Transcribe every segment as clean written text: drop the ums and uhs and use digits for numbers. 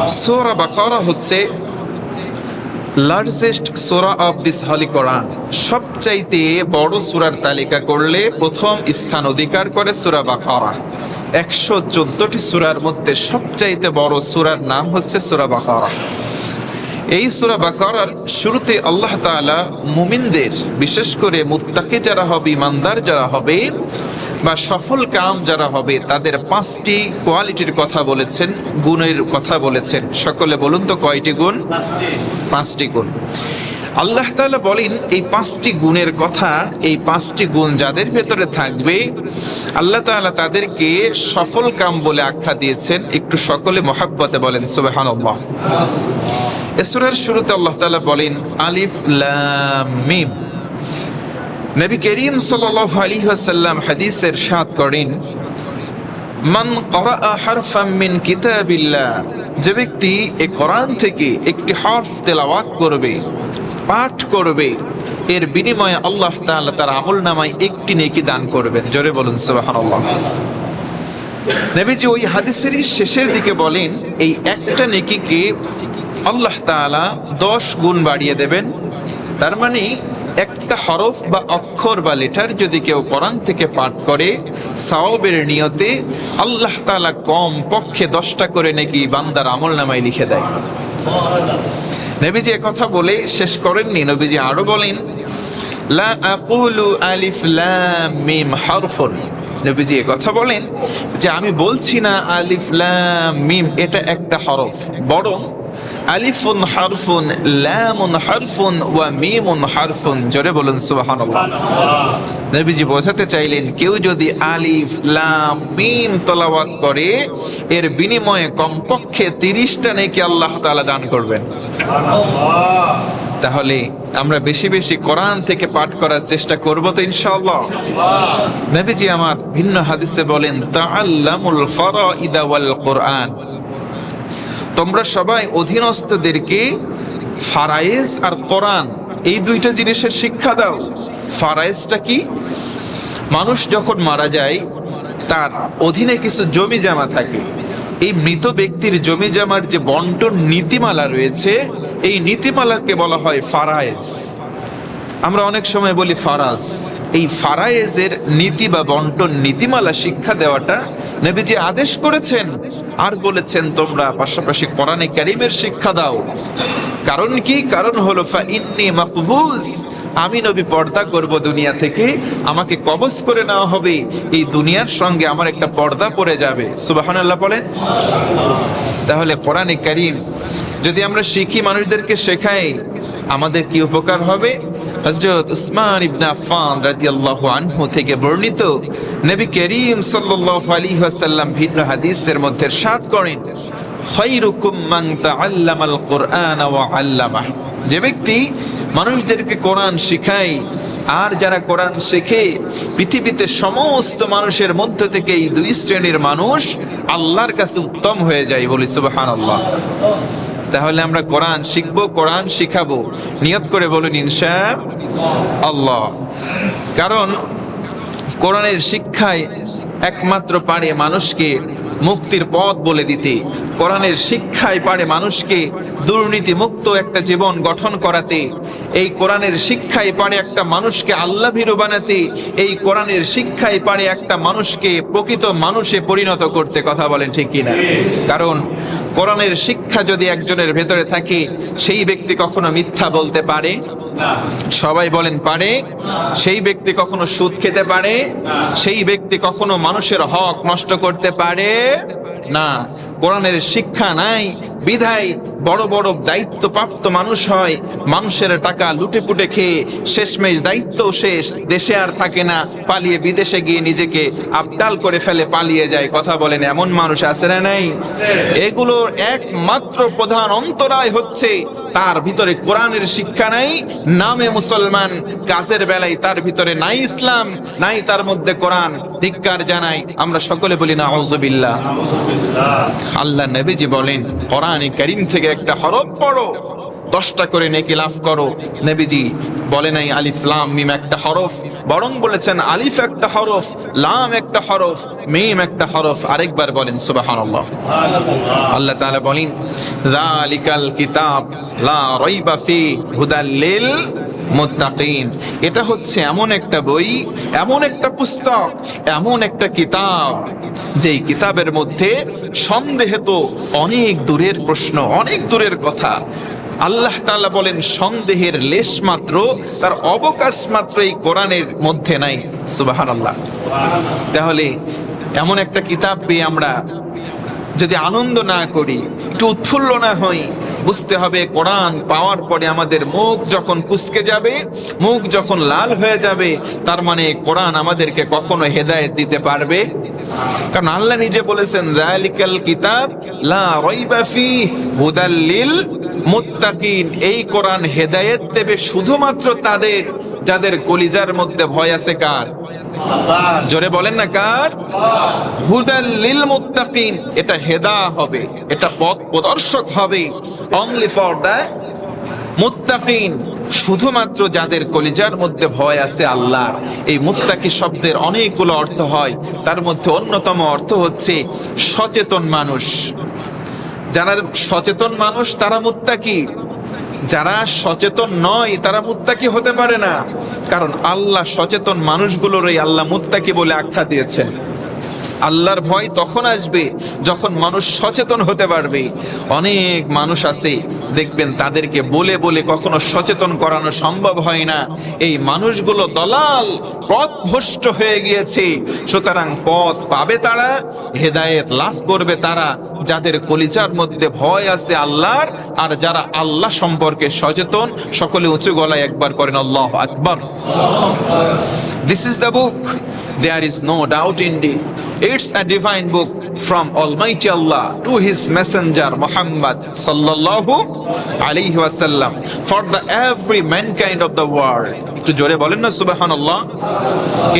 সূরা বাকারা হচ্ছে largest Surah of this হলি কোরআন। সবচাইতে বড় সূরার তালিকা করলে প্রথম স্থান অধিকার করে সূরা বাকারা। 114টি সূরার মধ্যে সবচাইতে বড় সূরার নাম হচ্ছে সূরা বাকারা। এই সূরা বাকারার শুরুতে আল্লাহ তাআলা মুমিনদের, বিশেষ করে মুত্তাকি যারা হবে, ইমানদার যারা হবে বা সফল কাম যারা হবে, তাদের 5টি কোয়ালিটির কথা বলেছেন, গুণের কথা বলেছেন। সকলে বলুন তো কয়টি গুণ? 5টি গুণ। আল্লাহ তাআলা বলেন এই 5টি গুণের কথা, এই 5টি গুণ যাদের ভেতরে থাকবে আল্লাহ তাআলা তাদেরকে সফল কাম বলে আখ্যা দিয়েছেন। একটু সকলে মহাব্বতে বলেন সুবহানাল্লাহ। এই সূরার শুরুতে আল্লাহ তাআলা বলেন আলিফ লাম মিম। নবী করিম সাল্লাল্লাহু আলাইহি ওয়াসাল্লাম হাদিসে ইরশাদ করেন, মান ক্বারাআ হারফাম মিন কিতাবিল্লাহ, যে ব্যক্তি এই কোরআন থেকে একটি হরফ তেলাওয়াত করবে, পাঠ করবে, এর বিনিময়ে আল্লাহ তাআলা তার আমলনামায় একটি নেকি দান করবেন। জোরে বলুন সুবহানাল্লাহ। নবীজি ওই হাদিসেরই শেষের দিকে বলেন এই একটা নেকিকে আল্লাহ তাআলা 10 গুণ বাড়িয়ে দেবেন। তার মানে একটা হরফ বা অক্ষর বা লেটার যদি কেউ কোরআন থেকে পাঠ করে সওয়াবের নিয়তে, আল্লাহ তাআলা কম পক্ষে 10টা করে নেকি বান্দার আমলনামায় লিখে দেয়। নবীজি কথা বলে শেষ করেননি, নবীজি আরো বলেন লা আকুলু আলিফ লাম মিম হারফুন। নবীজি কথা বলেন যে আমি বলছি না আলিফ লাম মিম এটা একটা হরফ, বরং আলিফুন হারফুন, লামুন হারফুন ওয়া মিমুন হারফুন। জোরে বলুন সুবহানাল্লাহ। নবীজি বোঝাতে চাইলেন কেউ যদি আলিফ লাম মিম তেলাওয়াত করে এর বিনিময়ে কমপক্ষে 30টা নেকি আল্লাহ তাআলা দান করবেন। তাহলে আমরা বেশি বেশি কোরআন থেকে পাঠ করার চেষ্টা করব তো ইনশাআল্লাহ। নবীজি আমার ভিন্ন হাদিসে বলেন তাআল্লামুল ফারাইদা ওয়াল কোরআন, তোমরা সবাই অধীনস্থদেরকে ফারায়েজ আর কোরআন এই দুইটা জিনিসের শিক্ষা দাও। ফারায়েজটা কি? মানুষ যখন মারা যায় তার অধীনে কিছু জমি জমা থাকে, এই মৃত ব্যক্তির জমি জমার যে বন্টন নীতিমালা রয়েছে এই নীতিমালাকে বলা হয় ফারায়েজ। আমরা অনেক সময় বলি ফারাজ। এই ফারায়েজের নীতি বা বন্টন নীতিমালা শিক্ষা দেওয়াটা নবীজি আদেশ করেছেন, আর বলেছেন তোমরা পাশাপাশি কোরআনে কারীমের শিক্ষা দাও। কারণ কি? কারণ হলো ফা ইন্নী মাকবুজ, আমি নবী পর্দা করব দুনিয়া থেকে, আমাকে কবজ করে নেওয়া হবে, এই দুনিয়ার সঙ্গে আমার একটা পর্দা পড়ে যাবে। সুবহানাল্লাহ বলেন। তাহলে কোরআনে কারীম যদি আমরা শিখি, মানুষদেরকে শেখাই, আমাদের কি উপকার হবে? হযরত উসমান ইবনে আফফান রাদিয়াল্লাহু আনহু থেকে বর্ণিত, নবী করিম সাল্লাল্লাহু আলাইহি ওয়াসাল্লাম ভিন্ন হাদিসের মধ্যে ইরশাদ করেন খায়রুকুম মান তাআল্লামাল কুরআন ওয়া আল্লামাহ, যে ব্যক্তি মানুষদেরকে কোরআন শেখায় আর যারা কোরআন শেখে, পৃথিবীতে সমস্ত মানুষের মধ্য থেকে এই দুই শ্রেণীর মানুষ আল্লাহর কাছে উত্তম হয়ে যায়। বলি সুবহানাল্লাহ। তাহলে আমরা কোরআন শিখবো, কোরআন শিখাবো, নিয়ত করে বলুন ইনশাআল্লাহ। কারণ কোরআনের শিক্ষায় একমাত্র পারে মানুষকে মুক্তির পথ বলে দিতে, কোরআনের শিক্ষায় পারে মানুষকে দুর্নীতি মুক্ত একটা জীবন গঠন করাতে, এই কোরআনের শিক্ষায় পারে একটা মানুষকে আল্লাহ ভীরু বানাতে, এই কোরআনের শিক্ষায় পারে একটা মানুষকে প্রকৃত মানুষে পরিণত করতে। কথা বলেন ঠিক কিনা? কারণ কোরআনের শিক্ষা যদি একজনের ভেতরে থাকে, সেই ব্যক্তি কখনো মিথ্যা বলতে পারে? সবাই বলেন পারে। সেই ব্যক্তি কখনো সুদ খেতে পারে? সেই ব্যক্তি কখনো মানুষের হক নষ্ট করতে পারে না। কোরআনের শিক্ষা নাই বিধায় বড় বড় দায়িত্বপ্রাপ্ত মানুষ হয়, মানুষের টাকা লুটে পুটে খেয়ে শেষমেশ দায়িত্ব শেষ, দেশে আর থাকে না, পালিয়ে বিদেশে গিয়ে নিজেকে আবদাল করে ফেলে, পালিয়ে যায়। কথা বলেন এমন মানুষ আছে না নাই? এগুলোর একমাত্র প্রধান অন্তরায় হচ্ছে তার ভিতরে কোরআনের শিক্ষা নাই, নামে মুসলমান, কাজের বেলায় তার ভিতরে নাই ইসলাম, নাই তার মধ্যে কোরআন। ধিক্কার জানাই, আমরা সকলে বলি না আউযুবিল্লাহ। আল্লাহ নবীজি বলেন কোরআনে কারীম থেকে একটা হরফ পড়ো, 10টা করে নেকি লাভ করো। নবীজি বলে নাই আলিফ লাম মিম একটা হরফ, বরং বলেছেন আলিফ একটা হরফ, লাম একটা হরফ, মিম একটা হরফ। আরেকবার বলেন সুবহানাল্লাহ। আল্লাহ তাআলা বলেন যালিকাল কিতাব লা রাইবা ফি হুদাল লিল মুত্তাকিন। এটা হচ্ছে এমন একটা বই, এমন একটা পুস্তক, এমন একটা কিতাব, যেই কিতাবের মধ্যে সন্দেহ তো অনেক দূরের প্রশ্ন, অনেক দূরের কথা। আল্লাহ তাআলা বলেন সন্দেহের লেশ মাত্র, তার অবকাশ মাত্র এই কোরআনের মধ্যে নাই। সুবহানাল্লাহ। তাহলে এমন একটা কিতাব পেয়ে আমরা যদি আনন্দ না করি, একটু উৎফুল্ল না হই, বুঝতে হবে কোরআন পাওয়ার পরে আমাদের মুখ যখন কুঁচকে যাবে, মুখ যখন লাল হয়ে যাবে, তার মানে কোরআন আমাদেরকে কখনো হেদায়েত দিতে পারবে। কারণ আল্লাহ নিজে বলেছেন যালিকাল কিতাব লা রাইবা ফিহি হুদাল লিল মুত্তাকিন। এই কোরআন হেদায়েত দেবে শুধুমাত্র তাদের যাদের কলিজার মধ্যে ভয় আছে। কার? জোরে বলেন না কার? হুদাল লিল মুত্তাকিন। এটা হেদা হবে, এটা পথ প্রদর্শক হবে অনলি ফর দ্য মুত্তাকিন, শুধুমাত্র যাদের কলিজার মধ্যে ভয় আছে আল্লাহর। এই মুত্তাকি শব্দের অনেকগুলো অর্থ হয়, তার মধ্যে অন্যতম অর্থ হচ্ছে সচেতন মানুষ। যারা সচেতন মানুষ তারা মুত্তাকি, যারা সচেতন নয় তারা মুত্তাকি হতে পারে না। কারণ আল্লাহ সচেতন মানুষগুলোরই আল্লাহ মুত্তাকি বলে আখ্যা দিয়েছেন। আল্লাহর ভয় তখন আসবে যখন মানুষ সচেতন হতে পারবে। অনেক মানুষ আছে দেখবেন তাদেরকে বলে বলে কখনো সচেতন করানো সম্ভব হয় না। এই মানুষগুলো দলাল, পথভ্রষ্ট হয়ে গিয়েছে। সুতরাং পথ পাবে তারা, হেদায়েত লাভ করবে তারা যাদের কলিজার মধ্যে ভয় আছে আল্লাহর, আর যারা আল্লাহ সম্পর্কে সচেতন। সকলে উঁচু গলায় একবার করেন আল্লাহু আকবার। This is the book. There is no doubt in it. It's a divine book from Almighty Allah to His Messenger Muhammad sallallahu alayhi wasallam for the every mankind of the world. একটু জোরে বলেন না সুবহানাল্লাহ।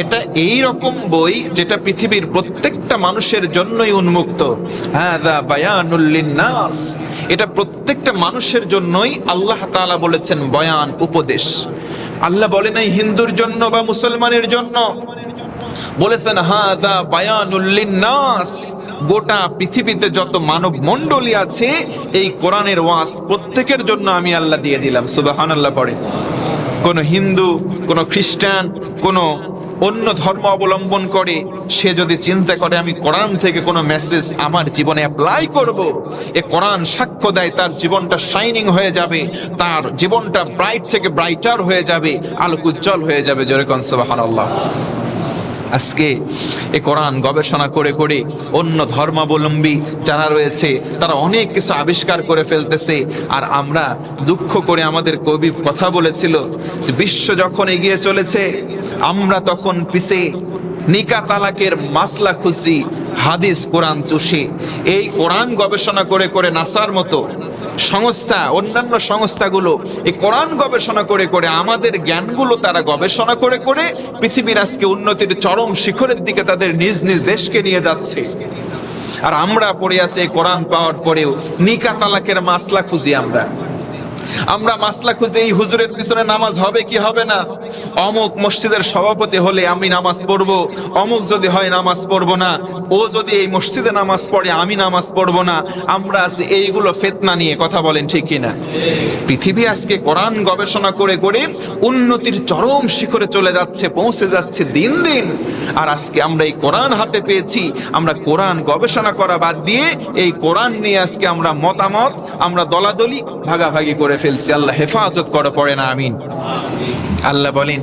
এটা এই রকম বই যেটা পৃথিবীর প্রত্যেকটা মানুষের জন্যই উন্মুক্ত। হাযা বায়ানুল লিন্নাস। এটা প্রত্যেকটা মানুষের জন্যই আল্লাহ তাআলা বলেছেন বয়ান, উপদেশ। আল্লাহ বলে নাই হিন্দুর জন্য বা মুসলমানের জন্য, বলেছেন হাদা বায়ানুল লিন্নাস। গোটা পৃথিবীতে যত মানব মণ্ডলী আছে এই কোরআনের ওয়াজ প্রত্যেকের জন্য আমি আল্লাহ দিয়ে দিলাম। সুবহানাল্লাহ পড়ে। কোন হিন্দু, কোন খ্রিস্টান, কোন অন্য ধর্ম অবলম্বন করে সে যদি চিন্তা করে আমি কোরআন থেকে কোনো মেসেজ আমার জীবনে অ্যাপ্লাই করব, এ কোরআন সাক্ষ্য দেয় তার জীবনটা শাইনিং হয়ে যাবে, তার জীবনটা ব্রাইট থেকে ব্রাইটার হয়ে যাবে, আলোক উজ্জ্বল হয়ে যাবে। জোরে কোন সুবহানাল্লাহ। আজকে এ কোরআন গবেষণা করে করে অন্য ধর্মাবলম্বী যারা রয়েছে তারা অনেক কিছু আবিষ্কার করে ফেলতেছে। আর আমরা দুঃখ করে, আমাদের কবি কথা বলেছিল যে বিশ্ব যখন এগিয়ে চলেছে আমরা তখন পিছে নিকা তালাকের মাসলা খুঁজি, হাদিস কোরআন চুষে। এই কোরআন গবেষণা করে করে নাসার মতো সংস্থা, অন্যান্য সংস্থাগুলো এই কোরআন গবেষণা করে করে আমাদের জ্ঞানগুলো তারা গবেষণা করে করে পৃথিবীর আজকে উন্নতির চরম শিখরের দিকে তাদের নিজ নিজ দেশকে নিয়ে যাচ্ছে। আর আমরা পড়ে আছি এই কোরআন পাওয়ার পরেও নিকা তালাকের মাসলা খুঁজি। আমরা মাসলা খুঁজে এই হুজুরের পিছনে নামাজ হবে কি হবে না, অমুক মসজিদের সভাপতি হলে আমি নামাজ পড়বো, অমুক যদি হয় নামাজ পড়বো না, ও যদি এই মসজিদে নামাজ পড়ে আমি নামাজ পড়বো না। আমরা আছি এইগুলো ফিতনা নিয়ে। কথা বলেন ঠিক কিনা? পৃথিবী আজকে কোরআন গবেষণা করে করে উন্নতির চরম শিখরে চলে যাচ্ছে, পৌঁছে যাচ্ছে দিন দিন। আর আজকে আমরা এই কোরআন হাতে পেয়েছি, আমরা কোরআন গবেষণা করা বাদ দিয়ে এই কোরআন নিয়ে আজকে আমরা মতামত, আমরা দলাদলি ভাগাভাগি করে ফেলছি। আল্লাহ হেফাজত করে, পড়ে না আমিন। আল্লাহ বলেন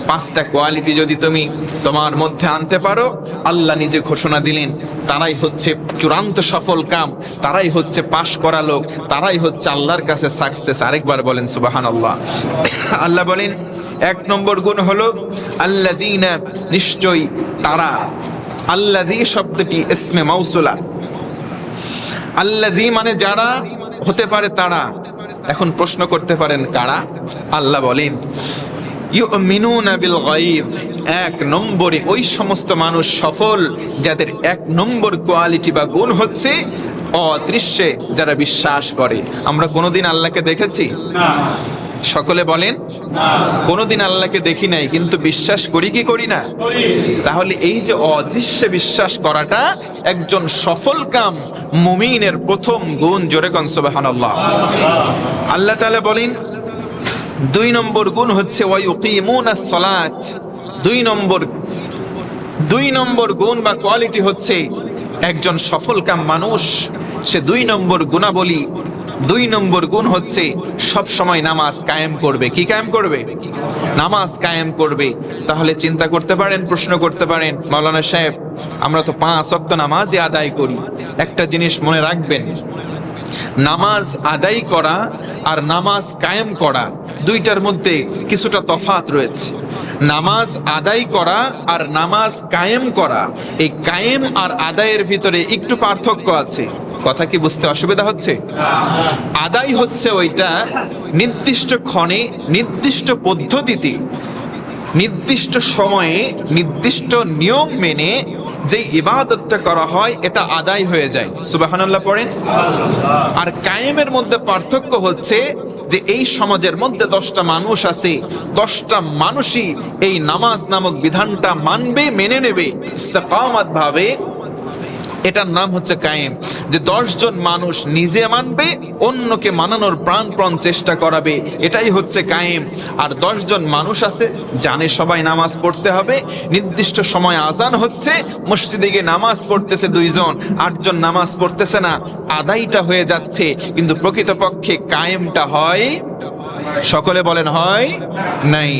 5টা কোয়ালিটি যদি তুমি তোমার মধ্যে আনতে পারো, আল্লাহ নিজে ঘোষণা দিলেন তারাই হচ্ছে চূড়ান্ত সফল কাম, তারাই হচ্ছে পাশ করা লোক, তারাই হচ্ছে আল্লাহর কাছে সাকসেস। আরেকবার বলেন সুবহানাল্লাহ। আল্লাহ বলেন 1 নম্বর গুণ হলো আল্লাযীনা, নিশ্চয়ই তারা। আল্লাযী শব্দটি ইসমে মাউসুলা। আল্লাযী মানে যারা, হতে পারে তারা। এখন প্রশ্ন করতে পারেন কারা? আল্লাহ বলেন ইউমিনুনা বিল গায়ব। 1 নম্বরে ওই সমস্ত মানুষ সফল যাদের 1 নম্বর কোয়ালিটি বা গুণ হচ্ছে অদৃশ্যে যারা বিশ্বাস করে। আমরা কোনোদিন আল্লাহকে দেখেছি? সকলে বলেন, কোনোদিন আল্লাহকে দেখি নাই, কিন্তু বিশ্বাস করি কি করি না? তাহলে এই যে অদৃশ্যে বিশ্বাস করাটা একজন সফলকাম মুমিনের প্রথম গুণ। জোরে কোন সুবহানাল্লাহ। আল্লাহ তাআলা বলেন 2 নম্বর গুণ হচ্ছে ওয়ায়ুকিমুনাস সালাত। 2 নম্বর গুণ বা কোয়ালিটি হচ্ছে একজন সফলকাম মানুষ, সে 2 নম্বর গুণাবলী, 2 নম্বর গুণ হচ্ছে সব সময় নামাজ কায়েম করবে। কি কায়েম করবে? নামাজ কায়েম করবে। তাহলে চিন্তা করতে পারেন, প্রশ্ন করতে পারেন, মাওলানা সাহেব আমরা তো 5 ওয়াক্ত নামাজই আদায় করি। একটা জিনিস মনে রাখবেন, নামাজ আদায় করা আর নামাজ কায়েম করা দুইটার মধ্যে কিছুটা তফাৎ রয়েছে। নামাজ আদায় করা আর নামাজ কায়েম করা, এই কায়েম আর আদায়ের ভিতরে একটু পার্থক্য আছে। কথা কি বুঝতে অসুবিধা হচ্ছে? আদায় হচ্ছে ওইটা নির্দিষ্ট ক্ষণে, নির্দিষ্ট পদ্ধতিতে, নির্দিষ্ট সময়ে, নির্দিষ্ট নিয়ম মেনে যে ইবাদতটা করা হয় এটা আদায় হয়ে যায়। সুবহানাল্লাহ পড়েন। আর কায়েমের মধ্যে পার্থক্য হচ্ছে যে এই সমাজের মধ্যে 10টা মানুষ আছে, 10টা মানুষই এই নামাজ নামক বিধানটা মানবে, মেনে নেবে ইস্তেকামাত ভাবে, এটার নাম হচ্ছে কায়েম। যে 10 জন মানুষ নিজে মানবে, অন্যকে মানানোর প্রাণপণ চেষ্টা করাবে, এটাই হচ্ছে কায়েম। আর 10 জন মানুষ আছে জানে সবাই নামাজ পড়তে হবে, নির্দিষ্ট সময় আজান হচ্ছে, মসজিদে গিয়ে নামাজ পড়তেছে 2 জন, 8 জন নামাজ পড়তেছে না, আদায়টা হয়ে যাচ্ছে, কিন্তু প্রকৃতপক্ষে কায়েমটা হয়, সকলে বলেন হয় নাই।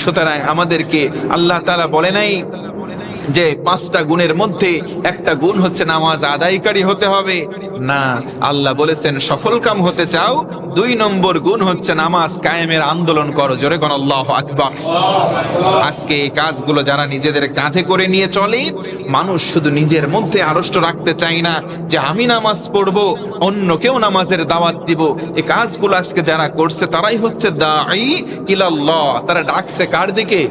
সুতরাং আমাদেরকে আল্লাহ তাআলা বলে নাই যে 5টা গুণের মধ্যে একটা গুণ হচ্ছে নামাজ আদায়কারী হতে হবে, না, আল্লাহ বলেছেন সফলকাম হতে চাও 2 নম্বর গুণ হচ্ছে নামাজ কায়েমের আন্দোলন করো। জোরে কোন আল্লাহু আকবার। আজকে এই কাজগুলো যারা নিজেদের কাঁধে করে নিয়ে চলে, মানুষ শুধু নিজের মধ্যে আড়ষ্ট রাখতে চাই না যে আমি নামাজ পড়বো, অন্যকেও নামাজের দাওয়াত দিব, এই কাজগুলো আজকে যারা করছে তারাই হচ্ছে দাঈ ইলাল্লাহ। তারা ডাকছে কার দিকে?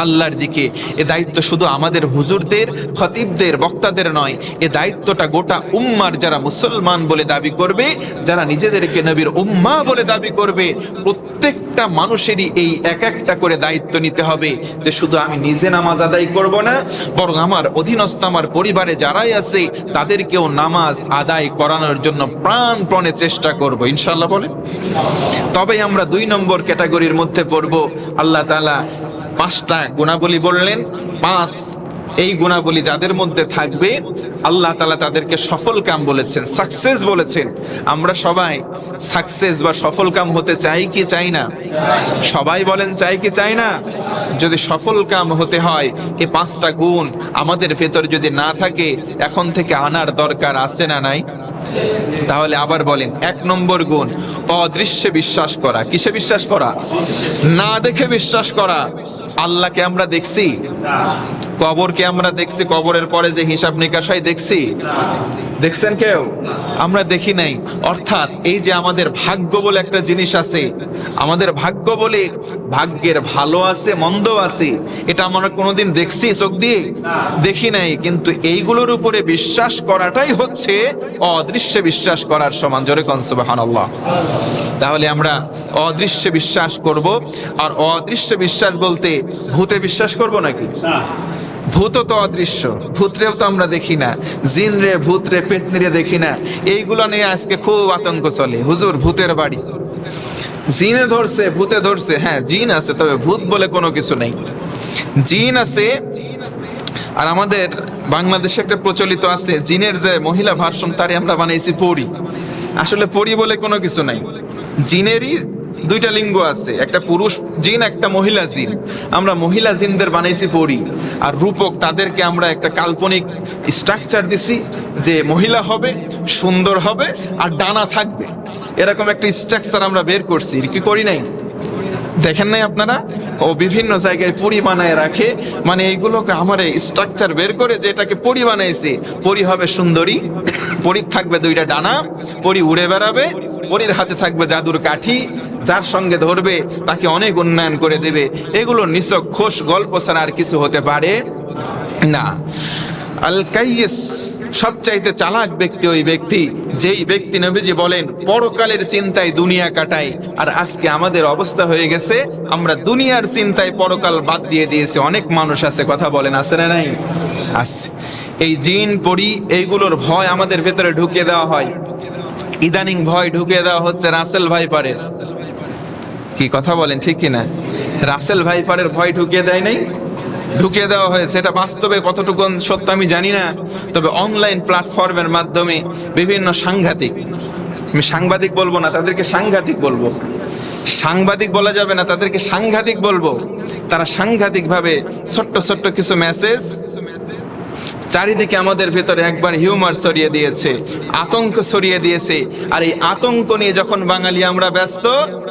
আল্লাহর দিকে। এ দায়িত্ব শুধু আমাদের হুজুরদের, খতিবদের, বক্তাদের নয়, এ দায়িত্বটা গোটা উম্মার, যারা মুসলমান বলে দাবি করবে, যারা নিজেদেরকে নবীর উম্মাহ বলে দাবি করবে, প্রত্যেকটা মানুষেরই এই এক একটা করে দায়িত্ব নিতে হবে যে শুধু আমি নিজে নামাজ আদায় করব না, বরং আমার অধীনস্থ আমার পরিবারে যারাই আছে তাদেরকেও নামাজ আদায় করানোর জন্য প্রাণপণে চেষ্টা করব ইনশাআল্লাহ বলে। তবেই আমরা 2 নম্বর ক্যাটাগরির মধ্যে পড়ব। আল্লাহ তাআলা 5টা গুণাবলী বললেন, 5 এই গুণাবলী যাদের মধ্যে থাকবে আল্লাহ তাআলা তাদেরকে সফলকাম বলেছেন, সাকসেস বলেছেন। আমরা সবাই সাকসেস বা সফলকাম হতে চাই কি চাই না? সবাই বলেন চাই কি চাই না? যদি সফলকাম হতে হয় এই 5টা গুণ আমাদের ভেতর যদি না থাকে, এখন থেকে আনার দরকার আছে না নাই? তাহলে আবার বলেন, 1 নম্বর গুণ অদৃশ্যে বিশ্বাস করা। কিসে বিশ্বাস করা? না দেখে বিশ্বাস করা। আল্লাহকে আমরা দেখছি? কবরকে আমরা দেখছি? কবরের পরে যে হিসাব নিকাশ হয় দেখছি? দেখছেন কেউ? আমরা দেখি নাই। অর্থাৎ এই যে আমাদের ভাগ্য বলে একটা জিনিস আছে, আমাদের ভাগ্য বলে, ভাগ্যের ভালো আছে মন্দ আছে, এটা আমরা কোনোদিন দেখছি চোখ দিয়ে? দেখি নাই। কিন্তু এইগুলোর উপরে বিশ্বাস করাটাই হচ্ছে অদৃশ্যে বিশ্বাস করার সমান। জোরে কোন সুবহানাল্লাহ। তাহলে আমরা অদৃশ্যে বিশ্বাস করব। আর অদৃশ্য বিশ্বাস বলতে ভূতে বিশ্বাস করব নাকি? ভূত তো অদৃশ্য, ভূতরেও তো আমরা দেখি না, জিন রে, ভূত রে, পেতনি রে দেখি না। এইগুলো নিয়ে আজকে খুব আতঙ্ক চলে। হুজুর ভূতের বাড়ি, জিনে ধরছে, ভূতে ধরছে। হ্যাঁ জিন আছে, তবে ভূত বলে কোনো কিছু নেই। জিন আছে। আর আমাদের বাংলাদেশে একটা প্রচলিত আছে, জিনের যে মহিলা ভার্সন তারে আমরা বানাইছি পরী। আসলে পরী বলে কোনো কিছু নাই। জিনেরই 2টা লিঙ্গ আছে, একটা পুরুষ জিন, একটা মহিলা জিন। আমরা মহিলা জিনদের বানাইছি পরী। আর রূপক তাদেরকে আমরা একটা কাল্পনিক স্ট্রাকচার দিছি যে মহিলা হবে, সুন্দর হবে, আর ডানা থাকবে, এরকম একটা স্ট্রাকচার আমরা বের করছি। কি করি নাই? দেখেন নাই আপনারা? ও বিভিন্ন জায়গায় পরী বানায় রাখে, মানে এইগুলোকে আমার স্ট্রাকচার বের করে যে এটাকে পরী বানাইছে। পরী হবে সুন্দরী, পরীর থাকবে 2টা ডানা, পরী উড়ে বেড়াবে, পরীর হাতে থাকবে জাদুর কাঠি, যার সঙ্গে ধরবে তাকে অনেক উন্নয়ন করে দেবে। এগুলো নিছক খোশ গল্প ছাড়া আর কিছু হতে পারে না। আল কাইয়িস, সবচাইতে চালাক ব্যক্তি ওই ব্যক্তি যেই ব্যক্তি নবীজি বলেন পরকালের চিন্তায় দুনিয়া কাটায়। আর আজকে আমাদের অবস্থা হয়ে গেছে, আমরা দুনিয়ার চিন্তায় পরকাল বাদ দিয়ে দিয়েছি। অনেক মানুষ আছে, কথা বলেন, আছে না নাই? আছে। এই জিন পড়ি এইগুলোর ভয় আমাদের ভেতরে ঢুকিয়ে দেওয়া হয়। ইদানিং ভয় ঢুকিয়ে দেওয়া হচ্ছে রাসেল ভাইপারের। কি কথা বলেন, ঠিক কিনা? রাসেল ভাইপারের ভয় ঢুকিয়ে দেয় নাই? ঢুকিয়ে দেওয়া হয়েছে। এটা বাস্তবে কতটুকু সত্য আমি জানি না, তবে অনলাইন প্ল্যাটফর্মের মাধ্যমে বিভিন্ন সাংঘাতিক, আমি সাংবাদিক বলবো না, তাদেরকে সাংঘাতিক বলবো। সাংবাদিক বলা যাবে না, তাদেরকে সাংঘাতিক বলবো। তারা সাংঘাতিকভাবে ছোট্ট ছোট্ট কিছু মেসেজ চারিদিকে আমাদের ভেতরে একবার হিউমার ছড়িয়ে দিয়েছে, আতঙ্ক ছড়িয়ে দিয়েছে। আর এই আতঙ্ক নিয়ে যখন বাঙালি আমরা ব্যস্ত,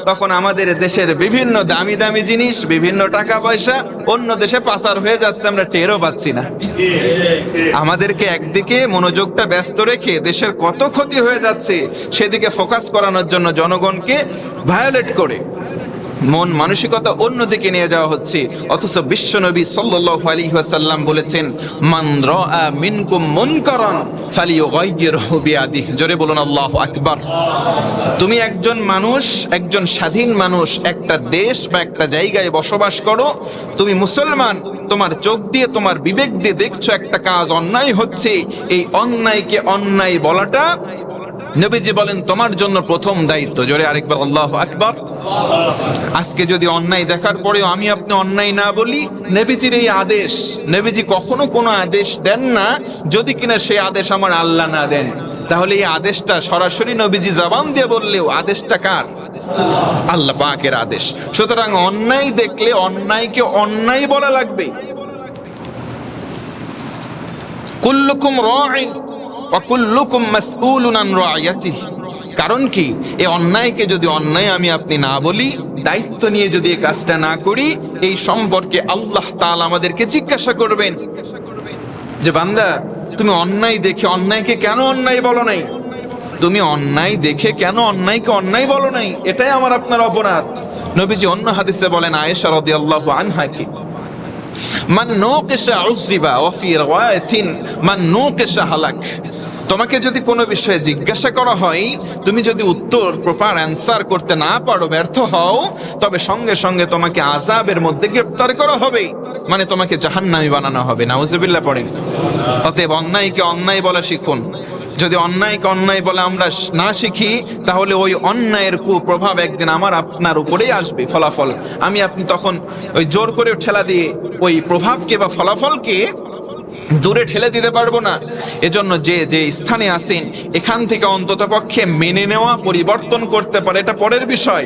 তখন আমাদের দেশের বিভিন্ন দামি দামি জিনিস, বিভিন্ন টাকা পয়সা অন্য দেশে পাচার হয়ে যাচ্ছে, আমরা টেরও পাচ্ছি না। আমাদেরকে একদিকে মনোযোগটা ব্যস্ত রেখে দেশের কত ক্ষতি হয়ে যাচ্ছে সেদিকে ফোকাস করানোর জন্য জনগণকে ভায়োলেট করে মন মানসিকতা অন্যদিকে নিয়ে যাওয়া হচ্ছে। অথচ বিশ্বনবী সাল্লাল্লাহু আলাইহি ওয়াসাল্লাম বলেছেন, মান রাআ মিনকুম মুনকারান ফালিয়ুগাইয়িরহু বিয়াদিহি। জোরে বলুন আল্লাহু আকবার। তুমি একজন মানুষ, একজন স্বাধীন মানুষ, একটা দেশ বা একটা জায়গায় বসবাস করো, তুমি মুসলমান, তোমার চোখ দিয়ে তোমার বিবেক দিয়ে দেখছো একটা কাজ অন্যায় হচ্ছে, এই অন্যায়কে অন্যায় বলাটা নবীজি বলেন তোমার জন্য প্রথম দায়িত্ব। জোরে আরেকবার আল্লাহু আকবার। আজকে যদি অন্যায় দেখার পরেও আমি আপনি অন্যায় না বলি, নবীজির এই আদেশ, নবীজি কখনো কোনো আদেশ দেন না যদি কিনা সেই আদেশ আমার আল্লাহ না দেন। তাহলে এই আদেশটা সরাসরি নবীজি জবান দিয়ে বললেও আদেশটা কার? আল্লাহ পাকের আদেশ। সুতরাং অন্যায় দেখলে অন্যায়কে অন্যায় বলা লাগবে। কুল্লুকুম রাঈন ওয়া কুল্লুকুম মাসউলুন আন রাইয়াতিহি। কারণ কি, এই অন্যায়কে যদি অন্যায় আমি আপনি না বলি, দায়িত্ব নিয়ে যদি এই কাজটা না করি, এই সম্পর্কে আল্লাহ তাআলা আমাদেরকে জিজ্ঞাসা করবেন যে বান্দা, তুমি অন্যায় দেখে অন্যায়কে কেন অন্যায় বলো নাই? তুমি অন্যায় দেখে কেন অন্যায়কে অন্যায় বলো নাই? এটাই আমার আপনার অপরাধ। নবীজি অন্য হাদিসে বলেন, আয়েশা রাদিয়াল্লাহু আনহা কি, মান নুকিশা উযিবা ওয়া ফি রাওয়ায়াতিন মান নুকিশা হালাক। তোমাকে যদি কোনো বিষয়ে জিজ্ঞাসা করা হয়, তুমি যদি উত্তর প্রপার অ্যান্সার করতে না পারো, ব্যর্থ হও, তবে সঙ্গে সঙ্গে তোমাকে আযাবের মধ্যে গ্রেফতার করা হবে, মানে তোমাকে জাহান্নামী বানানো হবে। নাউজুবিল্লাহ পড়েন। অতএব অন্যায়কে অন্যায় বলা শিখুন। যদি অন্যায়কে অন্যায় বলে আমরা না শিখি, তাহলে ওই অন্যায়ের কুপ্রভাব একদিন আমার আপনার উপরেই আসবে, ফলাফল। আমি আপনি তখন ওই জোর করে ঠেলা দিয়ে ওই প্রভাবকে বা ফলাফলকে দূরে ঠেলে দিতে পারবো না। এজন্য যে যে স্থানে আছেন, এখান থেকে অন্তত পক্ষে মেনে নেওয়া, পরিবর্তন করতে পারে, এটা পরের বিষয়।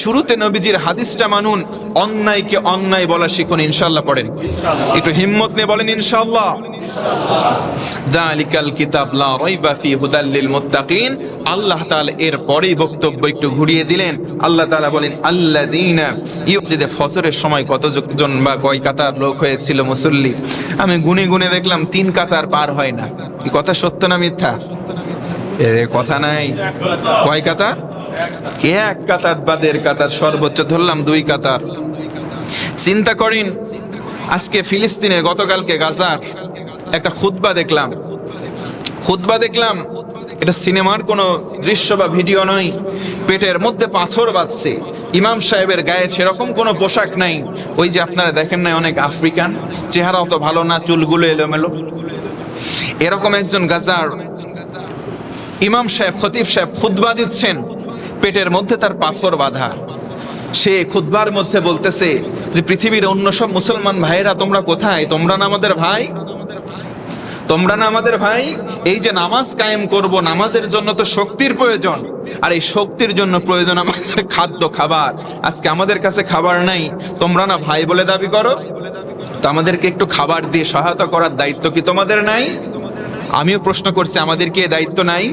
শুরুতে নবীজির হাদিসটা মানুন, অন্যায়কে অন্যায় বলা শিখুন। ইনশাআল্লাহ পড়েন, একটু হিম্মত নিয়ে বলেন ইনশাআল্লাহ। যালিকাল কিতাব লা রাইবা ফি হুদাল লিল মুত্তাকিন। আল্লাহ তাআলা এর পরেই বক্তব্য একটু ঘুরিয়ে দিলেন। আল্লাহ তাআলা বলেন, আল্লাযীনা ইউসিদে ফজরের সময় কতজন বা কয় কাতার লোক হয়েছিল মুসল্লি? আমি গুনে গুনে দেখলাম 3 কাতার পার হয় না। কি কথা সত্য না মিথ্যা? কথা নাই। কয় কাতার? 1 কাতার বাদের কাতার, সর্বোচ্চ ধরলাম 2 কাতার। চিন্তা করেন, আজকে ফিলিস্তিনের, গতকালকে গাজার একটা খুতবা দেখলাম। এটা সিনেমার কোনো দৃশ্য বা ভিডিও নয়। পেটের মধ্যে পাথর বাজছে, ইমাম সাহেবের গায়ে সেরকম কোনো পোশাক নাই। ওই যে আপনারা দেখেন না, অনেক আফ্রিকান, চেহারা অত ভালো না, চুলগুলো এলোমেলো, এরকম একজন গাজার ইমাম সাহেব, খতিব সাহেব খুতবা দিচ্ছেন, পেটের মধ্যে তার পাথর বাঁধা। সে খুতবার মধ্যে বলতেছে যে পৃথিবীর অন্য সব মুসলমান ভাইয়েরা তোমরা কোথায়? তোমরা না আমাদের ভাই, তোমরা না আমাদের ভাই। এই যে নামাজ কায়েম করব, নামাজের জন্য তো শক্তির প্রয়োজন, আর এই শক্তির জন্য প্রয়োজন আমাদের খাদ্য, খাবার। আজকে আমাদের কাছে খাবার নাই, তোমরা না ভাই বলে দাবি করো, তো আমাদেরকে একটু খাবার দিয়ে সহায়তা করার দায়িত্ব কি তোমাদের নাই? আমিও প্রশ্ন করছি, আমাদের কি দায়িত্ব নাই?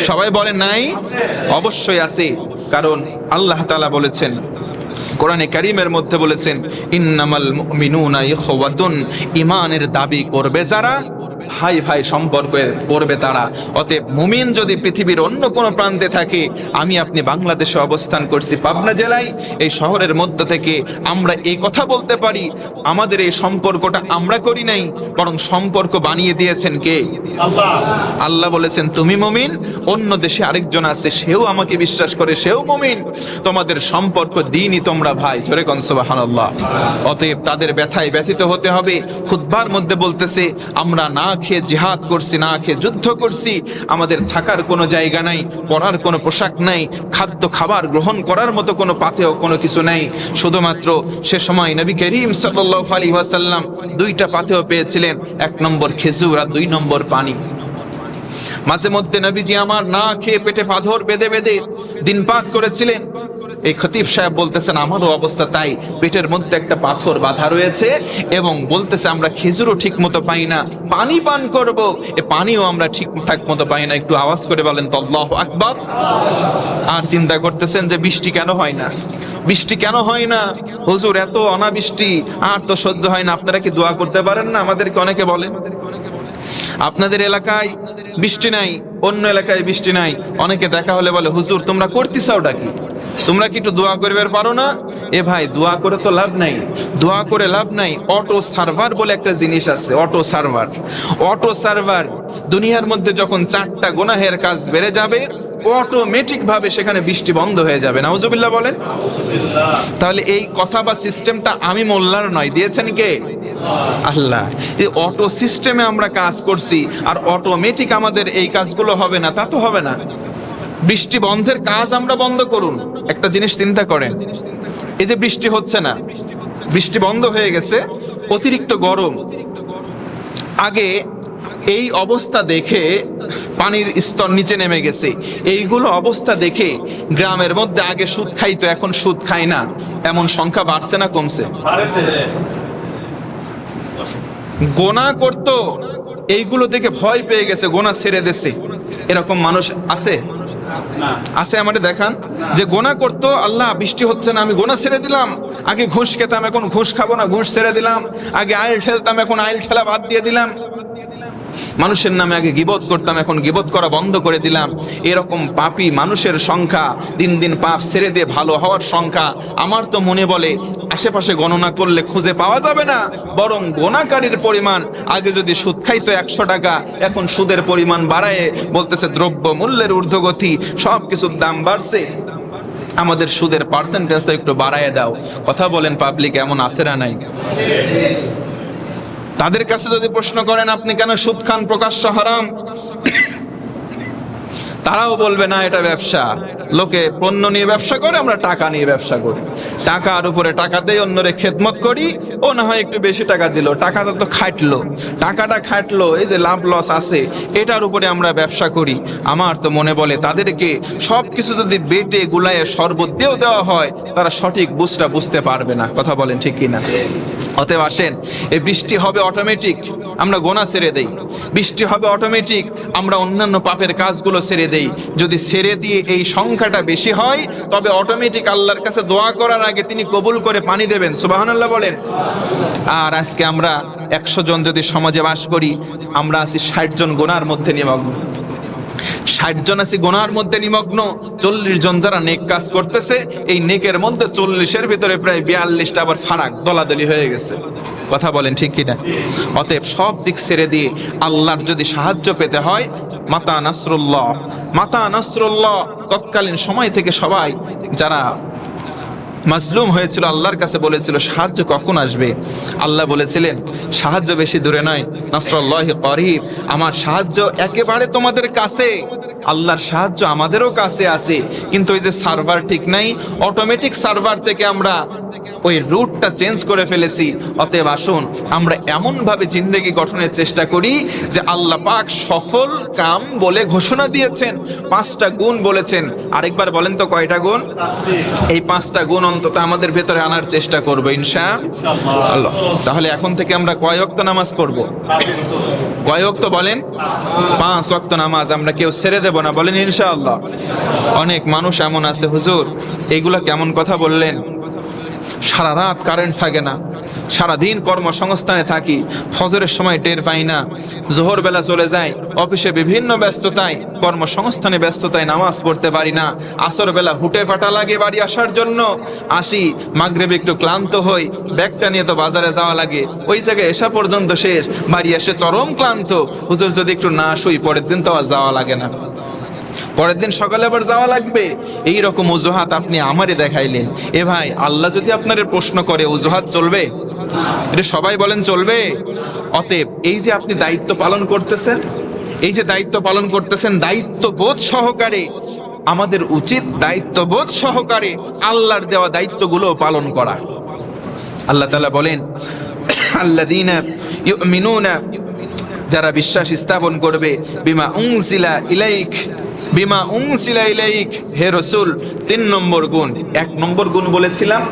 সবাই বলে নাই। অবশ্যই আছে, কারণ আল্লাহ তাআলা বলেছেন, কোরআনে কারীমের মধ্যে বলেছেন, ইন্নামাল মুমিনুনা ইখওয়াতুন। ঈমানের দাবি করবে যারা, ভাই ভাই সম্পর্কে পড়বে তারা। অতএব মুমিন যদি পৃথিবীর অন্য কোনো প্রান্তে থাকে, আমি আপনি বাংলাদেশে অবস্থান করছি পাবনা জেলায়, এই শহরের মধ্য থেকে আমরা এই কথা বলতে পারি, আমাদের এই সম্পর্কটা আমরা করি নাই, বরং সম্পর্ক বানিয়ে দিয়েছেন কে? আল্লাহ। আল্লাহ বলেছেন তুমি মুমিন, অন্য দেশে আরেকজন আছে, সেও আমাকে বিশ্বাস করে, সেও মুমিন, তোমাদের সম্পর্ক দিনই তোমরা ভাই। জোরে কোন সুবহানাল্লাহ। অতএব তাদের ব্যথায় ব্যথিত হতে হবে। খুতবার মধ্যে বলতেছে আমরা না খেয়ে জিহাদ করছি, না খেয়ে যুদ্ধ করছি, আমাদের থাকার কোনো জায়গা নাই, পরার কোনো পোশাক নাই, খাদ্য খাবার গ্রহণ করার মতো কোনো পাথেয় কোনো কিছু নাই। শুধুমাত্র সে সময় নবী করিম সাল্লাল্লাহু আলাইহি ওয়াসাল্লাম দুইটা পাথেয় পেয়েছিলেন, 1 নম্বর খেজুর আর 2 নম্বর পানি। মাঝে মধ্যে নবীজি আমার না খেয়ে পেটে পাথর বেঁধে বেঁধে দিনপাত করেছিলেন। এই খতিব সাহেব বলতেছেন আমারও অবস্থা তাই, পেটের মধ্যে একটা পাথর বাঁধা রয়েছে, এবং বলতেছে আমরা খেজুরও ঠিক মতো পাই না, পানি পান করব, এ পানিও আমরা ঠিকঠাক মতো পাই না। একটু আওয়াজ করে বলেন তো আল্লাহু আকবার। আর চিন্তা করতেছেন যে বৃষ্টি কেন হয় না, বৃষ্টি কেন হয় না হুজুর, এত অনাবৃষ্টি আর তো সহ্য হয় না, আপনারা কি দোয়া করতে পারেন না? আমাদেরকে অনেকে বলেন আপনাদের এলাকায় বৃষ্টি নাই, অন্য এলাকায় বৃষ্টি নাই। অনেকে দেখা হলে বলে হুজুর তোমরা করতেছাওটা কি, তোমরা কি একটু দোয়া করবে পারো না? এ ভাই দোয়া করে তো লাভ নাই, দোয়া করে লাভ নাই। অটো সার্ভার বলে একটা জিনিস আছে, অটো সার্ভার। অটো সার্ভার দুনিয়ার মধ্যে যখন 4টা গুনাহের কাজ বেড়ে যাবে, অটোমেটিক ভাবে সেখানে বৃষ্টি বন্ধ হয়ে যাবে। নাউজুবিল্লাহ বলেন। তাহলে এই কথা বা সিস্টেমটা আমি মোল্লার নয়, দিয়েছেন কে? আল্লাহ। এই অটো সিস্টেমে আমরা কাজ করছি, আর অটোমেটিক আমাদের এই কাজগুলো হবে না, তা তো হবে না। বৃষ্টি বন্ধের কাজ আমরা বন্ধ করুন। একটা জিনিস চিন্তা করেন, এই যে বৃষ্টি হচ্ছে না, বৃষ্টি বন্ধ হয়ে গেছে, অতিরিক্ত গরম। আগে এই অবস্থা দেখে পানির স্তর নিচে নেমে গেছে, এইগুলো অবস্থা দেখে গ্রামের মধ্যে আগে সুদ খাইতো, এখন সুদ খায় না, এমন সংখ্যা বাড়ছে না কমছে? গোনা করতো, এইগুলো দেখে ভয় পেয়ে গেছে, গোনা ছেড়ে দিয়েছে। এরকম মানুষ আছে? আছে আমাদের দেখান যে গোনা করতো, আল্লাহ বৃষ্টি হচ্ছে না, আমি গোনা ছেড়ে দিলাম। আগে ঘুষ খেতাম, এখন ঘুষ খাবো না, ঘুষ ছেড়ে দিলাম। আগে আইল ঠেলতাম, এখন আইল ঠেলা বাদ দিয়ে দিলাম। মানুষের নামে আগে গীবত করতাম, এখন গীবত করা বন্ধ করে দিলাম। এরকম পাপী মানুষের সংখ্যা দিন দিন, পাপ ছেড়ে দিয়ে ভালো হওয়ার সংখ্যা আমার তো মনে বলে আশেপাশে গণনা করলে খুঁজে পাওয়া যাবে না। বরং গোনাকারীর পরিমাণ, আগে যদি সুদ খাইতো 100 টাকা, এখন সুদের পরিমাণ বাড়ায় বলতেছে দ্রব্য মূল্যের ঊর্ধ্বগতি, সব কিছুর দাম বাড়ছে, আমাদের সুদের পার্সেন্টেজটা একটু বাড়ায় দাও। কথা বলেন পাবলিক এমন আছে না নাই? তাদের কাছে যদি প্রশ্ন করেন আপনি কেন সুদ খান, প্রকাশ্য হারাম, তারাও বলবে না এটা ব্যবসা। লোকে পণ্য নিয়ে ব্যবসা করে, আমরা টাকা নিয়ে ব্যবসা করি, টাকার উপরে টাকা দেই, অন্যরে খেদমত করি, ও না হয় একটু বেশি টাকা দিল, টাকাটা তো খাটলো, টাকাটা খাটলো, এই যে লাভ লস আছে এটার উপরে আমরা ব্যবসা করি। আমার তো মনে বলে তাদেরকে সব কিছু যদি বেটে গুলায় শরবত দিয়েও দেওয়া হয়, তারা সঠিক বুঝটা বুঝতে পারবে না। কথা বলেন ঠিক কিনা? অতএব আসেন, এই বৃষ্টি হবে অটোমেটিক, আমরা গোনা ছেড়ে দেই। বৃষ্টি হবে অটোমেটিক, আমরা অন্যান্য পাপের কাজগুলো ছেড়ে দেই। যদি ছেড়ে দিয়ে এই সংখ্যাটা বেশি হয়, তবে অটোমেটিক আল্লাহর কাছে দোয়া করার আগে তিনি কবুল করে পানি দেবেন। সুবহানাল্লাহ বলেন। আর আজকে আমরা 100 জন যদি সমাজে বাস করি, আমরা আছি 60 জন গোনার মধ্যে নিমগ্ন। 60 জন আছি গোনার মধ্যে নিমগ্ন, 40 জন যারা নেক কাজ করতেছে, এই নেকের মধ্যে 40-এর ভিতরে প্রায় 42টা আবার ফারাক, দলাদলি হয়ে গেছে। কথা বলেন ঠিক কিনা? অতএব সব দিক ছেড়ে দিয়ে আল্লাহর যদি সাহায্য পেতে হয়, মাতা নাসরুল্লাহ, মাতা নাসরুল্লাহ, তৎকালীন সময় থেকে সবাই যারা মাজলুম হয়েছিল আল্লাহর কাছে বলেছিল সাহায্য কখন আসবে। আল্লাহ বলেছিলেন সাহায্য বেশি দূরে নয়, নাসরুল্লাহি করিব, আমার সাহায্য একেবারে তোমাদের কাছে। আল্লাহর সাহায্য আমাদেরও কাছে আছে, কিন্তু ওই যে সার্ভার ঠিক নাই, অটোমেটিক সার্ভার থেকে আমরা ওই রুটটা চেঞ্জ করে ফেলেছি। অতএব আসুন আমরা এমনভাবে জিন্দেগি গঠনের চেষ্টা করি যে আল্লাহ পাক সফল কাম বলে ঘোষণা দিয়েছেন, 5টা গুণ বলেছেন। আরেকবার বলেন তো কয়টা গুণ? এই 5টা গুণ অন্তত আমাদের ভেতরে আনার চেষ্টা করবো ইনশাআল্লাহ। তাহলে এখন থেকে আমরা কয় ওয়াক্ত নামাজ পড়বো? কয় ওয়াক্ত বলেন? 5 ওয়াক্ত নামাজ আমরা কেউ ছেড়ে দেব না, বলেন ইনশাআল্লাহ। অনেক মানুষ এমন আছে হুজুর এগুলা কেমন কথা বললেন, সারা রাত কারেন্ট থাকে না, সারাদিন কর্মসংস্থানে থাকি, ফজরের সময় টের পাই না, জোহর বেলা চলে যায়, অফিসে বিভিন্ন ব্যস্ততায়, কর্মসংস্থানে ব্যস্ততায় নামাজ পড়তে পারি না, আসর বেলা হুটে ফাটা লাগে বাড়ি আসার জন্য, আসি মাগরিবে একটু ক্লান্ত হই, ব্যাগটা নিয়ে তো বাজারে যাওয়া লাগে, ওই জায়গায় এসা পর্যন্ত শেষ, বাড়ি এসে চরম ক্লান্ত, হুজুর যদি একটু না শুই পরের দিন তো আর যাওয়া লাগে না, পরের দিন সকালে আবার যাওয়া লাগবে। এই রকম অজুহাত আপনি আমারে দেখাইলেন। এ ভাই, আল্লাহ যদি আপনার প্রশ্ন করে অজুহাত চলবে? এটা সবাই বলেন চলবে? অতএব এই যে আপনি দায়িত্ব পালন করতেছেন, এই যে দায়িত্ব পালন করতেছেন, দায়িত্ববোধ সহকারে, আমাদের উচিত দায়িত্ববোধ সহকারে আল্লাহর দেওয়া দায়িত্বগুলো পালন করা। আল্লাহ তাআলা বলেন, আল্লাযীনা ইউমিনুনা, যারা বিশ্বাস স্থাপন করবে, বিমা উনজিলা ইলাইক, বিমা উনজিলা ইলাইক, হে রাসূল। 3 নম্বর গুণ, 1 নম্বর গুণ বলেছিলাম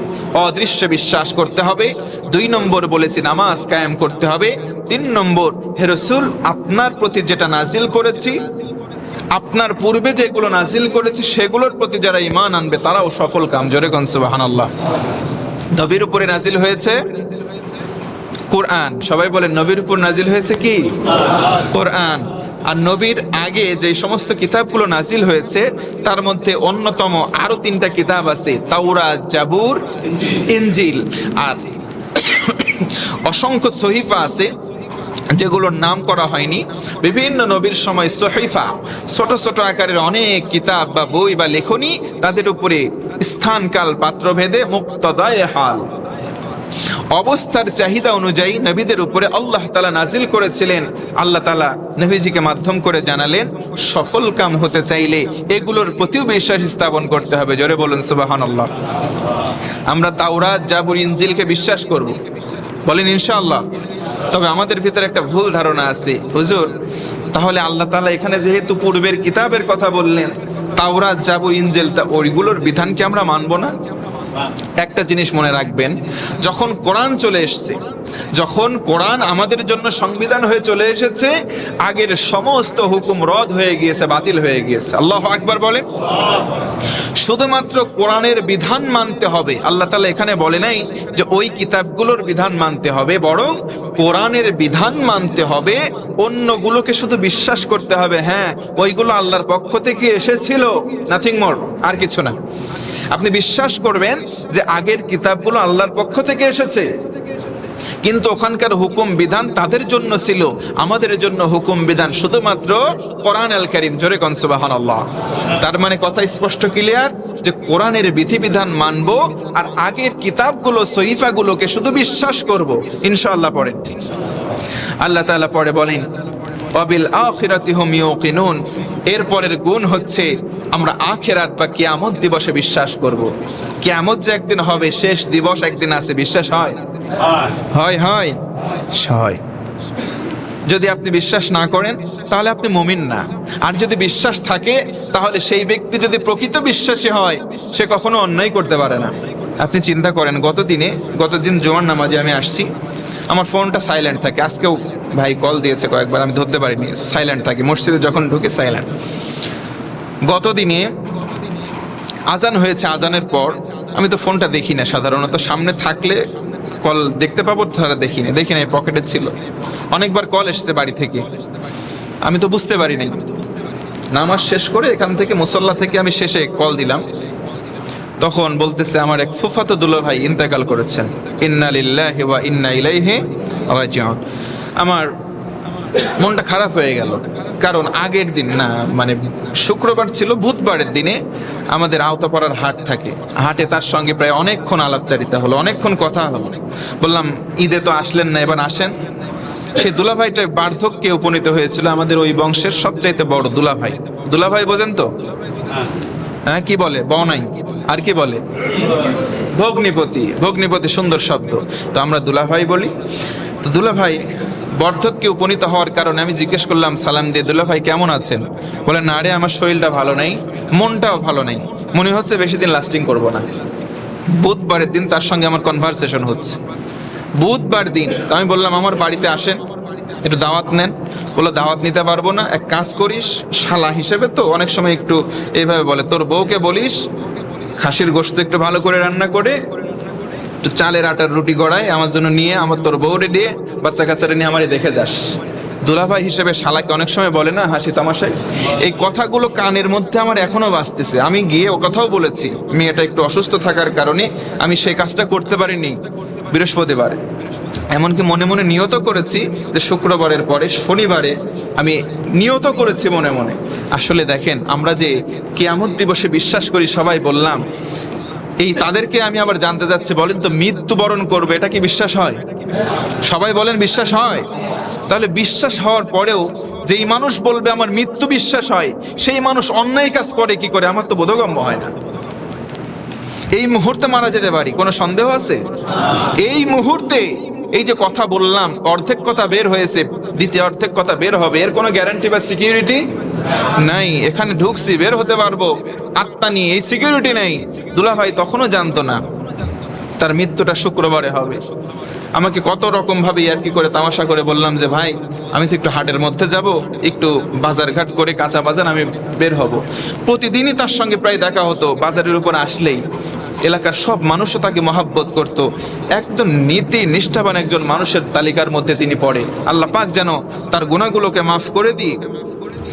অদৃশ্য বিশ্বাস করতে হবে, 2 নম্বর বলেছি নামাজ কায়েম করতে হবে, 3 নম্বর হে রাসূল আপনার প্রতি যেটা নাজিল করেছি, আপনার পূর্বে যেগুলো নাজিল করেছি সেগুলোর প্রতি যারা ঈমান আনবে তারাও সফল কাম। জোরে কোন সুবহানাল্লাহ। নবীর উপরে নাজিল হয়েছে কোরআন, সবাই বলেন নবীর উপর নাজিল হয়েছে কি? কোরআন। আর নবীর আগে যে সমস্ত কিতাবগুলো নাজিল হয়েছে তার মধ্যে অন্যতম আরো 3টা কিতাব আছে, তাওরাত, জাবুর, ইনজিল। আর অসংখ্য সহিফা আছে যেগুলোর নাম করা হয়নি। বিভিন্ন নবীর সময় সহিফা, ছোট ছোট আকারের অনেক কিতাব বা বই বা লেখনী, তাদের উপরে স্থানকাল পাত্রভেদে মুক্তদায়ে হাল, অবস্থার চাহিদা অনুযায়ী নবীদের উপরে আল্লাহ তাআলা নাজিল করেছিলেন। আল্লাহ তাআলা নবীজিকে মাধ্যম করে জানালেন, সফল কাম হতে চাইলে এগুলোর প্রতিও বিশ্বাস স্থাপন করতে হবে। জোরে বলুন সুবহানাল্লাহ। আমরা তাওরাত, জাবুর, ইনজিলকে বিশ্বাস করব, বলেন ইনশাআল্লাহ। তবে আমাদের ভিতরে একটা ভুল ধারণা আছে, হুজুর তাহলে আল্লাহ তাআলা এখানে যেহেতু পূর্বের কিতাবের কথা বললেন, তাওরাত, জাবুর, ইনজিল, তা ওইগুলোর বিধানকে আমরা মানব না? একটা জিনিস মনে রাখবেন, যখন কোরআন চলে এসেছে, যখন কোরআন আমাদের জন্য সংবিধান হয়ে চলে এসেছে, আগের সমস্ত হুকুম রদ হয়ে গিয়েছে, বাতিল হয়ে গিয়েছে। আল্লাহু আকবার বলেন। শুধুমাত্র কোরআনের বিধান মানতে হবে। আল্লাহ তাআলা এখানে বলে নাই যে ওই কিতাবগুলোর বিধান মানতে হবে, বরং কোরআনের বিধান মানতে হবে, অন্যগুলোকে শুধু বিশ্বাস করতে হবে। হ্যাঁ, ওইগুলো আল্লাহর পক্ষ থেকে এসেছিল, নাথিং মোর, আর কিছু না। আপনি বিশ্বাস করবেন যে আগের কিতাবগুলো আল্লাহর পক্ষ থেকে এসেছে, কিন্তু ওখানকার হুকুম বিধান তাদের জন্য ছিল, আমাদের জন্য হুকুম বিধান শুধুমাত্র কোরআন আল কারীম। জোরে কোন সুবহানাল্লাহ। তার মানে কথা স্পষ্ট ক্লিয়ার যে কোরআনের বিধিবিধান মানব, আর আগের কিতাবগুলো, সহিফাগুলোকে শুধু বিশ্বাস করব ইনশাআল্লাহ। পড়েন, আল্লাহ তাআলা পরে বলেন, ওয়াবিল আখিরাতি হুম ইউকিনুন। এরপরের গুণ হচ্ছে আমরা আখিরাত বা কিয়ামত দিবসে বিশ্বাস করব। কিয়ামত যে একদিন হবে, শেষ দিবস একদিন আছে, বিশ্বাস হয়? হয় হয় হয়। যদি আপনি বিশ্বাস না করেন তাহলে আপনি মুমিন না। আর যদি বিশ্বাস থাকে তাহলে সেই ব্যক্তি যদি প্রকৃত বিশ্বাসী হয়, সে কখনো অন্যায় করতে পারে না। আপনি চিন্তা করেন, গতদিন জুমার নামাজে আমি আসছি, আমার ফোনটা সাইলেন্ট থাকে। আজকেও ভাই কল দিয়েছে কয়েকবার, আমি ধরতে পারিনি, সাইলেন্ট থাকে। মসজিদে যখন ঢুকে সাইলেন্ট। গতদিনে আজান হয়েছে, আজানের পর আমি তো ফোনটা দেখি না সাধারণত, সামনে থাকলে কল দেখতে পাবো, তারা দেখি না, পকেটে ছিল। অনেকবার কল এসেছে বাড়ি থেকে, আমি তো বুঝতে পারি নাই। নামাজ শেষ করে এখান থেকে মুসল্লা থেকে আমি শেষে কল দিলাম, তখন বলতেছে আমার এক ফুফাতো দুলা ভাই ইন্তেকাল করেছেন, ইন্না লিল্লাহি ওয়া ইন্না ইলাইহি রাজিউন। আমার মনটা খারাপ হয়ে গেল, কারণ আগের দিন না, মানে শুক্রবার ছিল, বুধবারের দিনে আমাদের আওতাপাড়ার হাট থাকে, হাটে তার সঙ্গে প্রায় অনেকক্ষণ আলাপচারিতা হলো, অনেকক্ষণ কথা হলো। বললাম ঈদে তো আসলেন না, এবার আসেন। সেই দুলাভাইটা বার্ধক্যে উপনীত হয়েছিল, আমাদের ওই বংশের সবচাইতে বড় দুলাভাই। দুলাভাই বোঝেন তো? হ্যাঁ, কি বলে? বনাই। আর কি বলে? ভগ্নিপতি। ভগ্নিপতি সুন্দর শব্দ, তো আমরা দুলাভাই বলি। তো দুলাভাই বার্ধক্যে উপনীত হওয়ার কারণে আমি জিজ্ঞেস করলাম সালাম দিয়ে, দুলাভাই কেমন আছেন? বলে, না রে, আমার শরীরটা ভালো নেই, মনটাও ভালো নেই, মনে হচ্ছে বেশি দিন লাস্টিং করবো না। বুধবারের দিন তার সঙ্গে আমার কনভারসেশন হচ্ছে, বুধবার দিন। তো আমি বললাম আমার বাড়িতে আসেন, একটু দাওয়াত নেন। বললো দাওয়াত নিতে পারবো না, এক কাজ করিস, শালা হিসেবে তো অনেক সময় একটু এইভাবে বলে, তোর বউকে বলিস খাসির গোশত একটু ভালো করে রান্না করে একটু চালের আটার রুটি গড়াই আমার জন্য নিয়ে, আমার তোর বউরে দিয়ে বাচ্চা কাচ্চারা নিয়ে আমারই দেখে যাস। দুলাভাই হিসেবে শালাকে অনেক সময় বলে না হাসি তামাশায়, এই কথাগুলো কানের মধ্যে আমার এখনো বাজতেছে। আমি গিয়ে ও কথাও বলেছি, মেয়েটা একটু অসুস্থ থাকার কারণে আমি সেই কাজটা করতে পারিনি বৃহস্পতিবারে। এমনকি মনে মনে নিয়ত করেছি যে শুক্রবারের পরে শনিবারে আমি নিয়ত করেছি মনে মনে। আসলে দেখেন, আমরা যে কিয়ামত দিবসে বিশ্বাস করি সবাই বললাম, এই তাদেরকে আমি আবার জানতে যাচ্ছি, বলেন তো মৃত্যুবরণ করবে, এটা কি বিশ্বাস হয়? সবাই বলেন বিশ্বাস হয়? তাহলে বিশ্বাস হওয়ার পরেও যেই মানুষ বলবে আমার মৃত্যু বিশ্বাস হয়, সেই মানুষ অন্যায় কাজ করে কি করে, আমার তো বোধগম্য হয় না। এই মুহূর্তে মারা যেতে পারি, কোনো সন্দেহ আছে? এই মুহূর্তে এই যে কথা বললাম, অর্ধেক কথা বের হয়েছে, দ্বিতীয় অর্ধেক কথা বের হবে, এর কোনো গ্যারান্টি বা সিকিউরিটি নাই। এখানে ঢুকছি, বের হতে পারবো আত্মা নিয়ে, এই সিকিউরিটি নেই। দুলাভাই তখনও জানতো না তার মৃত্যুটা শুক্রবারে হবে। আমাকে কত রকম ভাবে আর কি করে তামাশা করে বললাম যে ভাই আমি তো একটু হাটের মধ্যে যাব, একটু বাজারঘাট করে কাঁচা বাজার আমি বের হব। প্রতিদিনই তার সঙ্গে প্রায় দেখা হতো, বাজারের উপর আসলেই এলাকার সব মানুষও তাকে মহাব্বত করত। একজন নীতি নিষ্ঠাবান একজন মানুষের তালিকার মধ্যে তিনি পড়ে। আল্লাহ পাক যেন তার গুনাহগুলোকে মাফ করে দিয়ে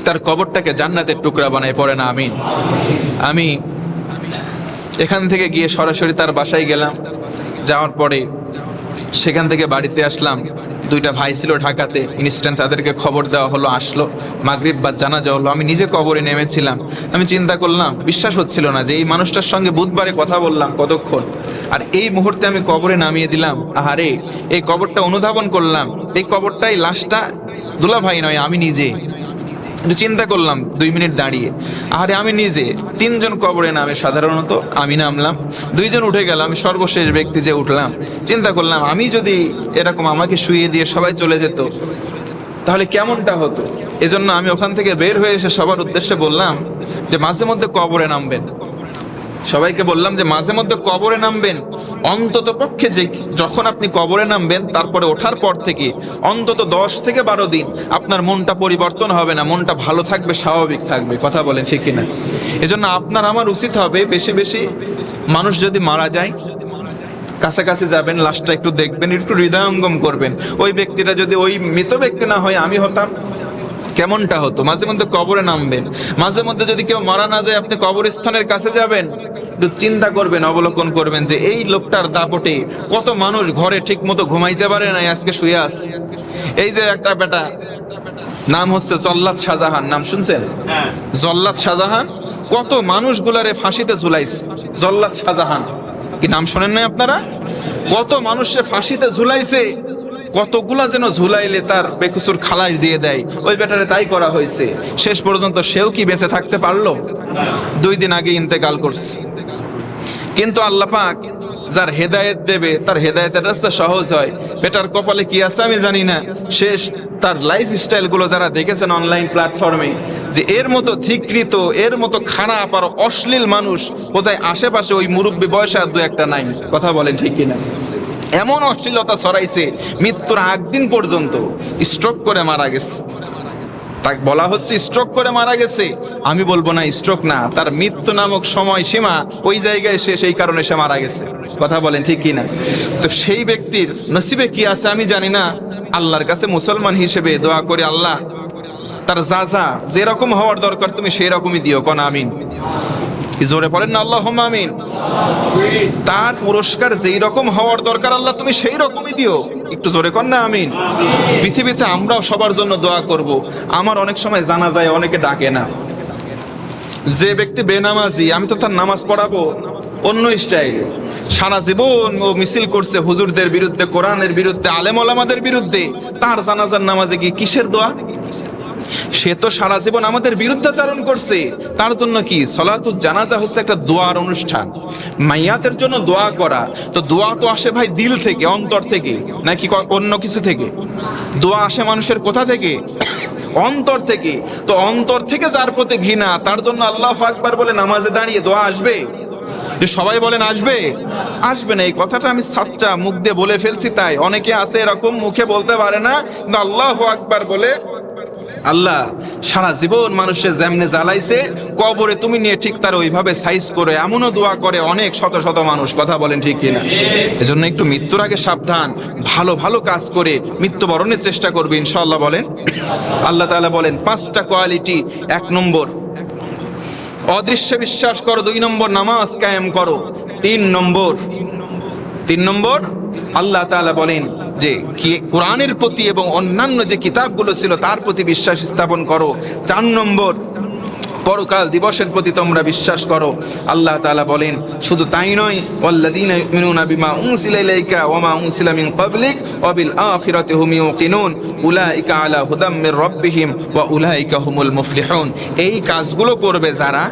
তার কবরটাকে জান্নাতের টুকরা বানায়, পড়ে না আমিন। আমি এখান থেকে গিয়ে সরাসরি তার বাসায় গেলাম। যাওয়ার পরে সেখান থেকে বাড়িতে আসলাম। দুইটা ভাই ছিল ঢাকাতে, ইনস্ট্যান্ট তাদেরকে খবর দেওয়া হলো, আসলো। মাগরিব বা জানাজা হলো, আমি নিজে কবরে নেমেছিলাম। আমি চিন্তা করলাম, বিশ্বাস হচ্ছিল না যে এই মানুষটার সঙ্গে বুধবারে কথা বললাম কতক্ষণ, আর এই মুহূর্তে আমি কবরে নামিয়ে দিলাম। আহারে, এই কবরটা অনুধাবন করলাম, এই কবরটাই লাশটা দুলাভাই নয়, আমি নিজে। একটু চিন্তা করলাম 2 মিনিট দাঁড়িয়ে, আরে আমি নিজে। 3 জন কবরে নামে সাধারণত, আমি নামলাম, 2 জন উঠে গেল, আমি সর্বশেষ ব্যক্তি যে উঠলাম। চিন্তা করলাম আমি যদি এরকম আমাকে শুইয়ে দিয়ে সবাই চলে যেত তাহলে কেমনটা হতো। এজন্য আমি ওখান থেকে বের হয়ে এসে সবার উদ্দেশ্যে বললাম যে মাঝে মধ্যে কবরে নামবেন। সবাইকে বললাম যে মাঝে মধ্যে কবরে নামবেন, অন্তত পক্ষে যে যখন আপনি কবরে নামবেন তারপরে ওঠার পর থেকে অন্তত 10 থেকে 12 দিন আপনার মনটা পরিবর্তন হবে না, মনটা ভালো থাকবে, স্বাভাবিক থাকবে। কথা বলেন ঠিক কিনা? এজন্য আপনার আমার উচিত হবে বেশি বেশি মানুষ যদি মারা যায় কাছাকাছি যাবেন, লাশটা একটু দেখবেন, একটু হৃদয়ঙ্গম করবেন। ওই ব্যক্তিটা যদি ওই মৃত ব্যক্তি না হয় আমি হতাম, কেমনটা হতো। মাঝে মধ্যে কবরে নামবেন, মাঝে মধ্যে যদি কেউ মারা না যায় আপনি কবরস্থানের কাছে যাবেন, একটু চিন্তা করবেন, অবলোকন করবেন যে এই লোকটার দাপটে কত মানুষ ঘরে ঠিক মতো ঘুমাইতে পারে না, আজকে শুয়ে আছে। এই যে একটা বেটা নাম হচ্ছে জল্লাদ শাহজাহান, নাম শুনছেন? জল্লাদ শাহজাহান কত মানুষগুলারে ফাঁসিতে ঝুলাইছে। জল্লাদ শাহজাহান কি নাম শোনেন নাই আপনারা? কত মানুষে ফাঁসিতে ঝুলাইছে, কতগুলা যেন ঝুলাইলে তার বেকসুর খালাস দিয়ে দেয়, ওই বেটারে তাই করা হয়েছে। শেষ পর্যন্ত সেও কি বেঁচে থাকতে পারলো? 2 দিন আগে ইন্তেকাল করছে। কিন্তু আল্লাহ পাক যার হেদায়েত দেবে তার হেদায়েতের রাস্তা সহজ হয়। বেটার কপালে কি আছে আমি জানি না, শেষ তার লাইফ স্টাইলগুলো যারা দেখেছেন অনলাইন প্ল্যাটফর্মে, যে এর মতো ধিকৃত, এর মতো খারাপ আর অশ্লীল মানুষ বোধহয় আশেপাশে ওই মুরব্বী বয়সে আর 2-1টা নাই। কথা বলেন ঠিক কিনা? এমন অশ্লীলতা ছড়াইছে, মৃত্যুর আগ দিন পর্যন্ত স্ট্রোক করে মারা গেছে। তাকে বলা হচ্ছে স্ট্রোক করে মারা গেছে, আমি বলবো না স্ট্রোক না, তার মৃত্যু নামক সময় সীমা ওই জায়গায় সে সেই কারণে সে মারা গেছে। কথা বলেন ঠিক কিনা? তো সেই ব্যক্তির নসিবে কি আছে আমি জানি না। আল্লাহর কাছে মুসলমান হিসেবে দোয়া করে, আল্লাহ তার যা যা যেরকম হওয়ার দরকার তুমি সেই রকমই দিও। কোন আমিন? জোরে পড়েন না আল্লাহুম্মা আমিন। তার পুরস্কার যেই রকম হওয়ার দরকার আল্লাহ তুমি সেই রকমই দিও। একটু জোরে কর না আমিন। পৃথিবীতে আমরাও সবার জন্য দোয়া করব। আমার অনেক সময় জানা যায় অনেকে ডাকে না, যে ব্যক্তি বেনামাজি আমি তো তার নামাজ পড়াবো অন্য স্টাইলে। সারা জীবন ও মিছিল করছে হুজুরদের বিরুদ্ধে, কোরআনের বিরুদ্ধে, আলেম ওলামাদের বিরুদ্ধে, তার জানাজার নামাজে কি কিসের দোয়া? সে তো সারা জীবন আমাদের বিরুদ্ধাচারণ করছে, তার জন্য কি সলাতুল জানাজা হচ্ছে একটা দোয়ার অনুষ্ঠান, মাইয়াতের জন্য দোয়া করা। তো দোয়া তো আসে ভাই দিল থেকে, অন্তর থেকে, নাকি অন্য কিছু থেকে? দোয়া আসে মানুষের কোথা থেকে? অন্তর থেকে। তো অন্তর থেকে যার প্রতি ঘৃণা, তার জন্য আল্লাহু আকবার বলে নামাজে দাঁড়িয়ে দোয়া আসবে? সবাই বলেন আসবে? আসবে না। এই কথাটা আমি সাচ্চা মুখ দিয়ে বলে ফেলছি, তাই অনেকে আছে এরকম মুখে বলতে পারে না, কিন্তু আল্লাহু আকবার বলে আল্লাহ সারা জীবন মানুষের যেমনে জ্বালাইছে, কবরে তুমি নিয়ে ঠিক তার ওইভাবে সাইজ করে এমনও দোয়া করে অনেক শত শত মানুষ। কথা বলেন ঠিক কিনা? এজন্য একটু মৃত্যুর আগে সাবধান, ভালো ভালো কাজ করে মৃত্যুবরণের চেষ্টা করবে ইনশাআল্লাহ। বলেন আল্লাহ তাআলা বলেন 5টা কোয়ালিটি। 1 নম্বর অদৃশ্যে বিশ্বাস করো, 2 নম্বর নামাজ কায়েম করো, 3 নম্বর আল্লাহ তাআলা বলেন যে কোরআনের প্রতি এবং অন্যান্য যে কিতাবগুলো ছিল তার প্রতি বিশ্বাস স্থাপন করো। 4 নম্বর পরকাল দিবসের প্রতি তোমরা বিশ্বাস করো। আল্লাহ তাআলা বলেন শুধু তাই নয়, ওয়াল্লাযীনা ইউমিনুনা বিমা উনজিলা ইলাইকা ওয়া মা উনজিলা মিন ক্বাবলিক ওয়া বিল আখিরাতি হুম ইউকিনুন উলাইকা আলা হুদাম মির রাব্বিহিম ওয়া উলাইকা হুমুল মুফলিহুন। এই কাজগুলো করবে যারা,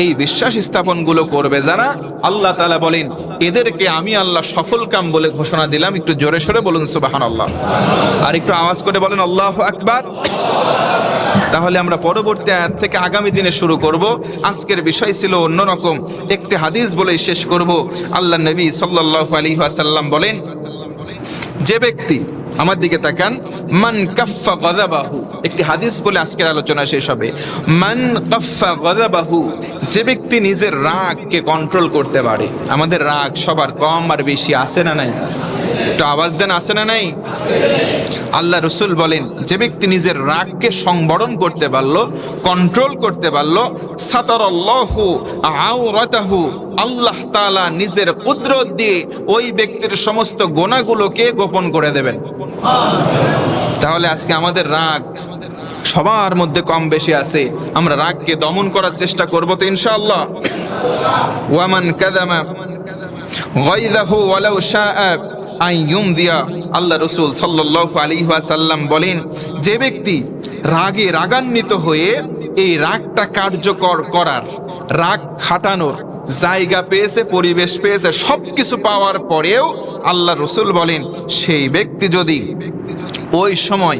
এই বিশ্বাস স্থাপনগুলো করবে যারা, আল্লাহ তাআলা বলেন এদেরকে আমি আল্লাহ সফল কাম বলে ঘোষণা দিলাম। একটু জোরে সোরে বলুন সুবহানাল্লাহ, আর একটু আওয়াজ করে বলেন আল্লাহু আকবার। তাহলে আমরা পরবর্তী আয়াত থেকে আগামী দিনে শুরু করব। আজকের বিষয় ছিল অন্যরকম, একটি হাদিস বলে শেষ করব। আল্লাহ নবী সাল্লাল্লাহু আলাইহি ওয়াসাল্লাম বলেন, যে ব্যক্তি, আমার দিকে তাকান, মান কাফফা গাযাবাহু, একটি হাদিস বলে আজকের আলোচনা শেষ হবে। মান কাফফা গাযাবাহু, যে ব্যক্তি নিজের রাগকে কন্ট্রোল করতে পারে। আমাদের রাগ সবার কম আর বেশি, আছে না নাই? একটু আওয়াজ দেন, আছে না নাই? আল্লাহ রসুল বলেন যে ব্যক্তি নিজের রাগকে সংবরণ করতে পারলো, কন্ট্রোল করতে পারলো, সাতারাল্লাহু আওরাতাহু, আল্লাহ তাআলা নিজের কুদরত দিয়ে ওই ব্যক্তির সমস্ত গুনাহগুলোকে গোপন করে দেবেন। তাহলে আজকে আমাদের রাগ সবার মধ্যে কম বেশি আছে, আমরা রাগকে দমন করার চেষ্টা করব তো ইনশাআল্লাহ। ওয়ামান কাযামা গায়যাহু ওয়ালাউ শাআ আইয়ুমদিয়া, আল্লাহ রসুল সাল্লাল্লাহু আলাইহি ওয়াসাল্লাম বলেন যে ব্যক্তি রাগে রাগান্বিত হয়ে এই রাগটা কার্যকর করার, রাগ খাটানোর জায়গা পেয়েছে, পরিবেশ পেয়েছে, সব কিছু পাওয়ার পরেও আল্লাহ রসুল বলেন সেই ব্যক্তি যদি ওই সময়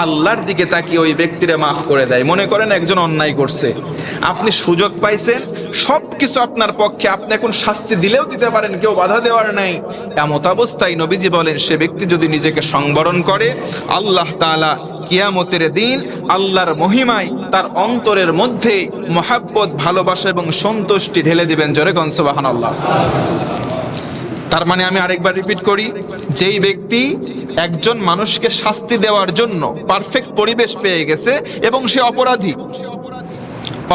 আল্লাহর দিকে তাকিয়ে ওই ব্যক্তিরা মাফ করে দেয়। মনে করেন একজন অন্যায় করছে, আপনি সুযোগ পাইছেন, সব কিছু আপনার পক্ষে, আপনি এখন শাস্তি দিলেও দিতে পারেন, কেউ বাধা দেওয়ার নাই। এমত অবস্থায় নবীজি বলেন সে ব্যক্তি যদি নিজেকে সংবরণ করে, আল্লাহ তাআলা কিয়ামতের দিন আল্লাহর মহিমায় তার অন্তরের মধ্যে মহাব্বত, ভালোবাসা এবং সন্তুষ্টি ঢেলে দিবেন। জোরে কোন সুবহানাল্লাহ। তার মানে আমি আরেকবার রিপিট করি, যেই ব্যক্তি একজন মানুষকে শাস্তি দেওয়ার জন্য পারফেক্ট পরিবেশ পেয়ে গেছে এবং সে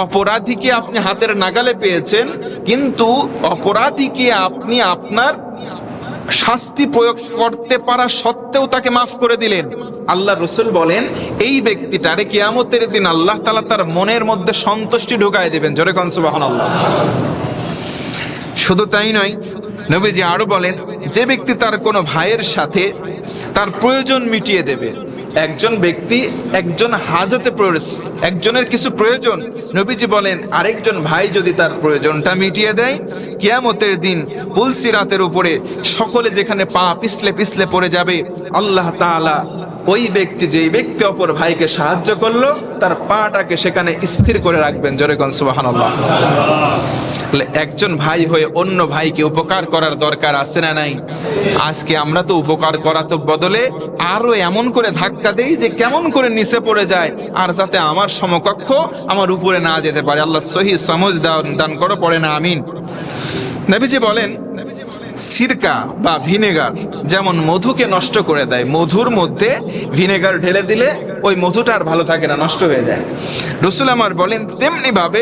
অপরাধীকে আপনি হাতের নাগালে পেয়েছেন, কিন্তু অপরাধীকে আপনি আপনার শাস্তি প্রয়োগ করতে পারা সত্ত্বেও তাকে মাফ করে দিলেন, আল্লাহ রসুল বলেন এই ব্যক্তিটারে কিয়ামতের দিন আল্লাহ তাআলা তার মনের মধ্যে সন্তুষ্টি ঢুকায় দিবেন। জোরে কোন সুবহানাল্লাহ। শুধু তাই নয়, নবীজি আরো বলেন যে ব্যক্তি তার কোনো ভাইয়ের সাথে তার প্রয়োজন মিটিয়ে দেবে। একজন ব্যক্তি একজন হাজতে পড়েছে, একজনের কিছু প্রয়োজন, নবীজি বলেন আরেকজন ভাই যদি তার প্রয়োজনটা মিটিয়ে দেয়, কিয়ামতের দিন পুলসিরাতের উপরে সকলে যেখানে পা পিছলে পিছলে পড়ে যাবে, আল্লাহ তাআলা ওই ব্যক্তি, যেই ব্যক্তি অপর ভাইকে সাহায্য করলো, তার পাটাকে সেখানে স্থির করে রাখবেন। জোরে কোন সুবহানাল্লাহ। একজন ভাই হয়ে অন্য ভাইকে উপকার করার দরকার আছে না নাই? আজকে আমরা তো উপকার করা তো বদলে আরো এমন করে ধাক্কা দেই যে কেমন করে নিচে পড়ে যায়, আর যাতে আমার সমকক্ষ আমার উপরে না যেতে পারে। আল্লাহ সহি সমঝ দান করো, পড়ে না আমিন। নবীজি বলেন সিরকা বা ভিনেগার যেমন মধুকে নষ্ট করে দেয়, মধুর মধ্যে ভিনেগার ঢেলে দিলে ওই মধুটা আর ভালো থাকে না, নষ্ট হয়ে যায়। রাসূল আমার বলেন তেমনি ভাবে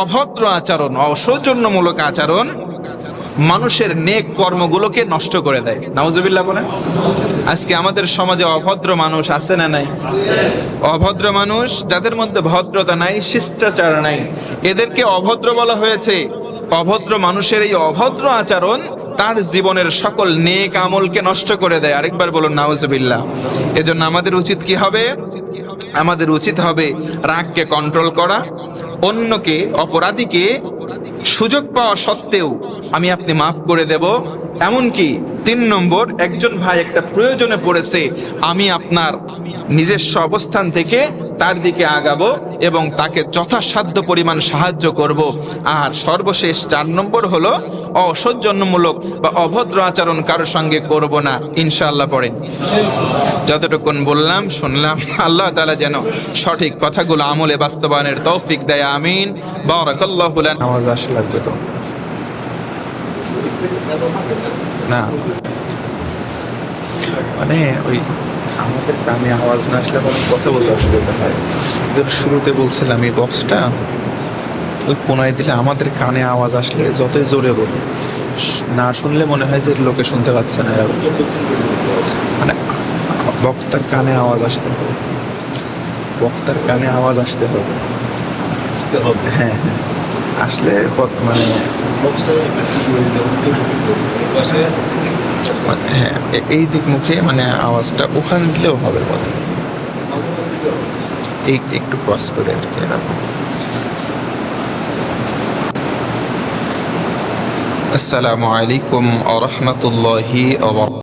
অভদ্র আচরণ, অসৌজন্যমূলক আচরণ মানুষের নেক কর্মগুলোকে নষ্ট করে দেয়। নাউজুবিল্লাহ বলেন। আজকে আমাদের সমাজে অভদ্র মানুষ আছে না নাই? অভদ্র মানুষ, যাদের মধ্যে ভদ্রতা নাই, শিষ্টাচার নাই, এদেরকে অভদ্র বলা হয়েছে। অভদ্র মানুষের এই অভদ্র আচরণ তার জীবনের সকল নেক আমলকে নষ্ট করে দেয়। আরেকবার বলুন নাউজুবিল্লাহ। এজন্য আমাদের উচিত কি হবে? আমাদের উচিত হবে রাগকে কন্ট্রোল করা, অন্যকে, অপরাধীকে সুযোগ পাওয়া সত্ত্বেও আমি আপনি মাফ করে দেব, এমনকি 3 নম্বর, একজন ভাই একটা প্রয়োজনে পড়েছে, আমি আপনার নিজস্ব অবস্থান থেকে তার দিকে আগাবো এবং তাকে যথাসাধ্য পরিমাণ সাহায্য করব। আর সর্বশেষ 4 নম্বর হলো অসৌজন্যমূলক বা অভদ্র আচরণ কারোর সঙ্গে করব না, ইনশাআল্লাহ পড়েন। যতটুকুন বললাম শুনলাম, আল্লাহ তাআলা যেন সঠিক কথাগুলো আমলে বাস্তবায়নের তৌফিক দেয়, আমিন। বারাকাল্লাহু লানা। আওয়াজ আসা লাগবে তো না, মানে ওই আমাদের কানে আওয়াজ না আসলে কোনো কথা বলতে অসুবিধা হয়। যেটা শুরুতে বলছিলাম, এই বক্সটা ওই কোনায় দিলে আমাদের কানে আওয়াজ আসলে যতই জোরে বলি, না শুনলে মনে হয় যে লোকে শুনতে পাচ্ছে না। মানে বক্তার কানে আওয়াজ আসতে হবে, বক্তার কানে আওয়াজ আসতে হবে। হ্যাঁ হ্যাঁ, আসলে মানে হ্যাঁ, এই দিক মুখে মানে আওয়াজটা ওখানে দিলেও হবে বলে, এই একটু ক্রস করে আর কি এরকম। আসসালামু আলাইকুম ওয়া রাহমাতুল্লাহি ওয়া বারাকাতুহু।